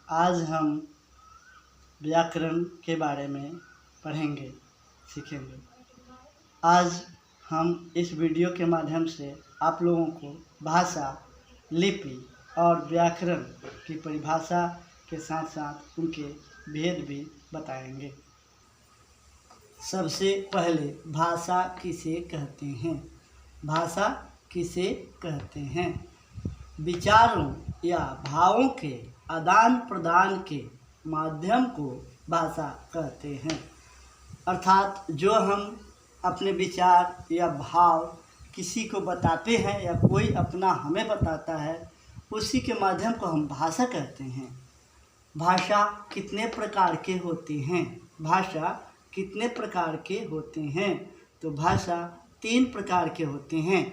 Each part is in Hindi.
आज हम व्याकरण के बारे में पढ़ेंगे, सीखेंगे। आज हम इस वीडियो के माध्यम से आप लोगों को भाषा, लिपि और व्याकरण की परिभाषा के साथ साथ उनके भेद भी बताएंगे। सबसे पहले भाषा किसे कहते हैं? भाषा किसे कहते हैं? विचारों या भावों के आदान प्रदान के माध्यम को भाषा कहते हैं। अर्थात जो हम अपने विचार या भाव किसी को बताते हैं या कोई अपना हमें बताता है, उसी के माध्यम को हम भाषा कहते हैं। भाषा कितने प्रकार के होते हैं? भाषा कितने प्रकार के होते हैं? तो भाषा 3 प्रकार के होते हैं।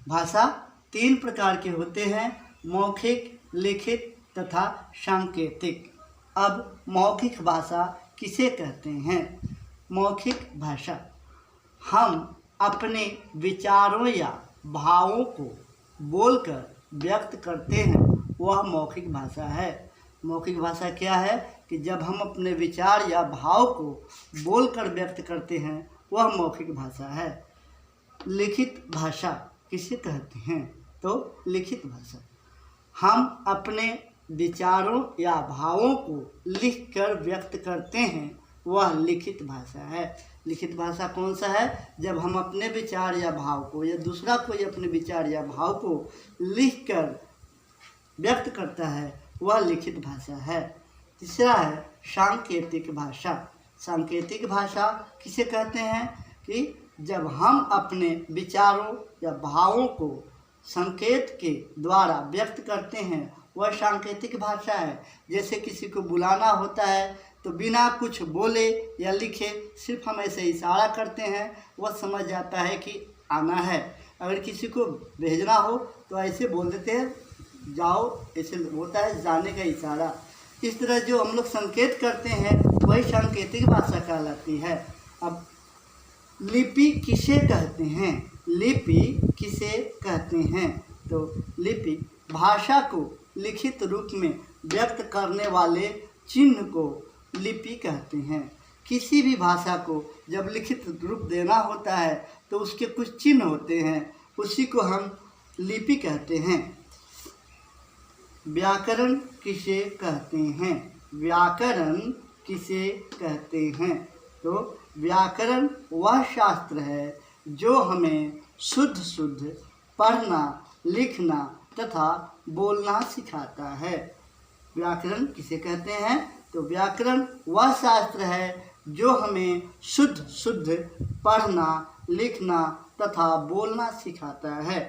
भाषा 3 प्रकार के होते हैं: मौखिक, लिखित तथा सांकेतिक। अब मौखिक भाषा किसे कहते हैं? मौखिक भाषा हम अपने विचारों या भावों को बोलकर व्यक्त करते हैं, वह मौखिक भाषा है। मौखिक भाषा क्या है कि जब हम अपने विचार या भाव को बोलकर व्यक्त करते हैं, वह मौखिक भाषा है। लिखित भाषा किसे कहते हैं? तो लिखित भाषा हम अपने विचारों या भावों को लिखकर व्यक्त करते हैं, वह लिखित भाषा है। लिखित भाषा कौन सा है? जब हम अपने विचार या भाव को या दूसरा कोई अपने विचार या भाव को लिखकर व्यक्त करता है, वह लिखित भाषा है। तीसरा है सांकेतिक भाषा। सांकेतिक भाषा किसे कहते हैं? कि जब हम अपने विचारों या भावों को संकेत के द्वारा व्यक्त करते हैं, वह सांकेतिक भाषा है। जैसे किसी को बुलाना होता है तो बिना कुछ बोले या लिखे सिर्फ हम ऐसे इशारा करते हैं, वह समझ जाता है कि आना है। अगर किसी को भेजना हो तो ऐसे बोल देते हैं, जाओ, ऐसे होता है जाने का इशारा। इस तरह जो हम लोग संकेत करते हैं, वही सांकेतिक भाषा कहलाती है। अब लिपि किसे कहते हैं? लिपि किसे कहते हैं? तो लिपि भाषा को लिखित रूप में व्यक्त करने वाले चिन्ह को लिपि कहते हैं। किसी भी भाषा को जब लिखित रूप देना होता है तो उसके कुछ चिन्ह होते हैं, उसी को हम लिपि कहते हैं। व्याकरण किसे कहते हैं? व्याकरण किसे कहते हैं? तो व्याकरण वह शास्त्र है जो हमें शुद्ध पढ़ना, लिखना तथा बोलना सिखाता है। व्याकरण किसे कहते हैं? तो व्याकरण वह शास्त्र है जो हमें शुद्ध पढ़ना, लिखना तथा बोलना सिखाता है।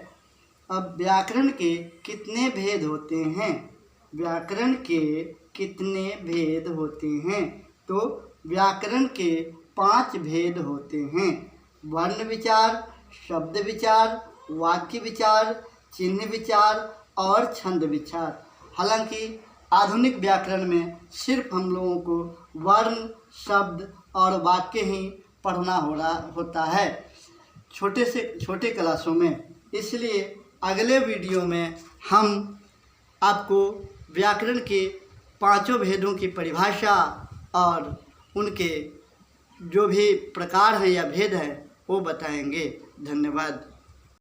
अब व्याकरण के कितने भेद होते हैं? व्याकरण के कितने भेद होते हैं? तो व्याकरण के 5 भेद होते हैं: वर्ण विचार, शब्द विचार, वाक्य विचार, चिन्ह विचार और छंद विचार। हालांकि आधुनिक व्याकरण में सिर्फ हम लोगों को वर्ण, शब्द और वाक्य ही पढ़ना होता है छोटे से छोटे क्लासों में। इसलिए अगले वीडियो में हम आपको व्याकरण के 5 भेदों की परिभाषा और उनके जो भी प्रकार हैं या भेद हैं वो बताएंगे। धन्यवाद।